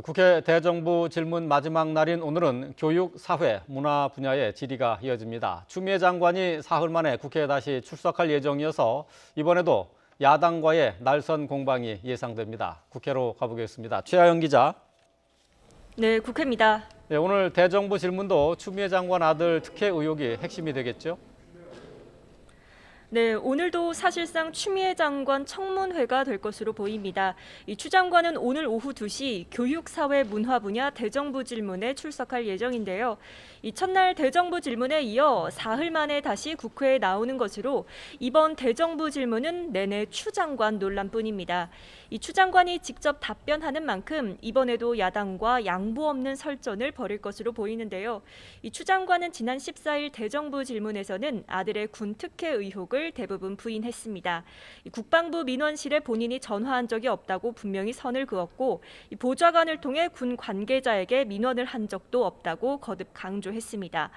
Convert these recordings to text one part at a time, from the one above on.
국회 대정부 질문 마지막 날인 오늘은 교육, 사회, 문화 분야의 질의가 이어집니다. 추미애 장관이 사흘 만에 국회에 다시 출석할 예정이어서 이번에도 야당과의 날선 공방이 예상됩니다. 국회로 가보겠습니다. 최하영 기자. 네, 국회입니다. 네, 오늘 대정부 질문도 추미애 장관 아들 특혜 의혹이 핵심이 되겠죠? 네, 오늘도 사실상 추미애 장관 청문회가 될 것으로 보입니다. 이 추 장관은 오늘 오후 2시 교육, 사회, 문화 분야 대정부 질문에 출석할 예정인데요. 이 첫날 대정부 질문에 이어 사흘 만에 다시 국회에 나오는 것으로 이번 대정부 질문은 내내 추 장관 논란뿐입니다. 이 추 장관이 직접 답변하는 만큼 이번에도 야당과 양보 없는 설전을 벌일 것으로 보이는데요. 이 추 장관은 지난 14일 대정부 질문에서는 아들의 군 특혜 의혹을 대부분 부인했습니다. 국방부 민원실에 본인이 전화한 적이 없다고 분명히 선을 그었고 보좌관을 통해 군 관계자에게 민원을 한 적도 없다고 거듭 강조했습니다.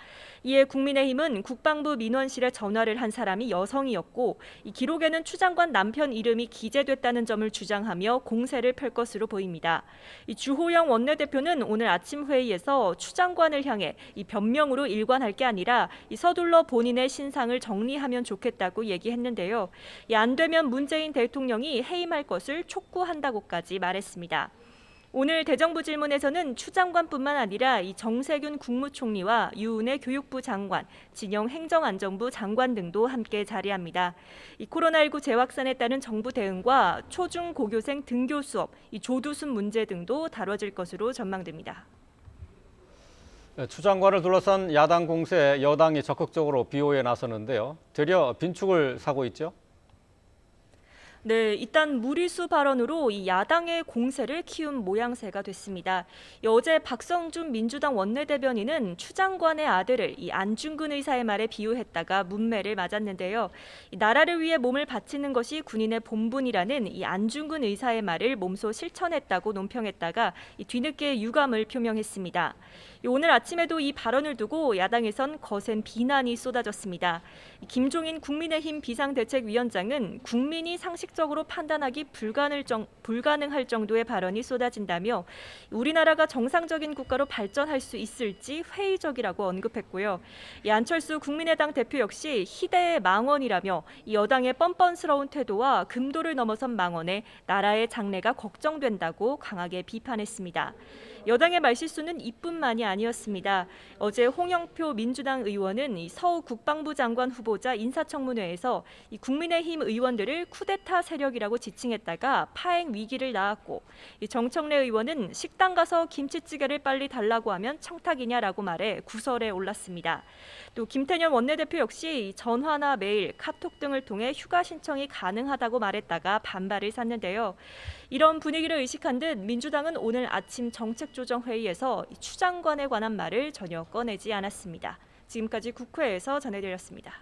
이에 국민의힘은 국방부 민원실에 전화를 한 사람이 여성이었고 이 기록에는 추 장관 남편 이름이 기재됐다는 점을 주장하며 공세를 펼 것으로 보입니다. 이 주호영 원내대표는 오늘 아침 회의에서 추 장관을 향해 이 변명으로 일관할 게 아니라 이 서둘러 본인의 신상을 정리하면 좋겠다고 얘기했는데요. 안 되면 문재인 대통령이 해임할 것을 촉구한다고까지 말했습니다. 오늘 대정부 질문에서는 추 장관뿐만 아니라 이 정세균 국무총리와 유은혜 교육부 장관, 진영 행정안전부 장관 등도 함께 자리합니다. 이 코로나19 재확산에 따른 정부 대응과 초중 고교생 등교 수업, 이 조두순 문제 등도 다뤄질 것으로 전망됩니다. 추 장관을 둘러싼 야당 공세에 여당이 적극적으로 비호에 나서는데요. 되려 빈축을 사고 있죠? 네, 일단 무리수 발언으로 이 야당의 공세를 키운 모양새가 됐습니다. 어제 박성준 민주당 원내대변인은 추 장관의 아들을 이 안중근 의사의 말에 비유했다가 문매를 맞았는데요. 나라를 위해 몸을 바치는 것이 군인의 본분이라는 이 안중근 의사의 말을 몸소 실천했다고 논평했다가 뒤늦게 유감을 표명했습니다. 오늘 아침에도 이 발언을 두고 야당에선 거센 비난이 쏟아졌습니다. 김종인 국민의힘 비상대책위원장은 국민이 상식적으로 판단하기 불가능할 정도의 발언이 쏟아진다며 우리나라가 정상적인 국가로 발전할 수 있을지 회의적이라고 언급했고요. 안철수 국민의당 대표 역시 희대의 망언이라며 여당의 뻔뻔스러운 태도와 금도를 넘어선 망언에 나라의 장래가 걱정된다고 강하게 비판했습니다. 여당의 말실수는 이뿐만이 아니었습니다. 어제 홍영표 민주당 의원은 서욱 국방부 장관 후보자 인사청문회에서 국민의힘 의원들을 쿠데타 세력이라고 지칭했다가 파행 위기를 낳았고 정청래 의원은 식당 가서 김치찌개를 빨리 달라고 하면 청탁이냐라고 말해 구설에 올랐습니다. 또 김태년 원내대표 역시 전화나 메일, 카톡 등을 통해 휴가 신청이 가능하다고 말했다가 반발을 샀는데요. 이런 분위기를 의식한 듯 민주당은 오늘 아침 정책조정회의에서 추 장관에 관한 말을 전혀 꺼내지 않았습니다. 지금까지 국회에서 전해드렸습니다.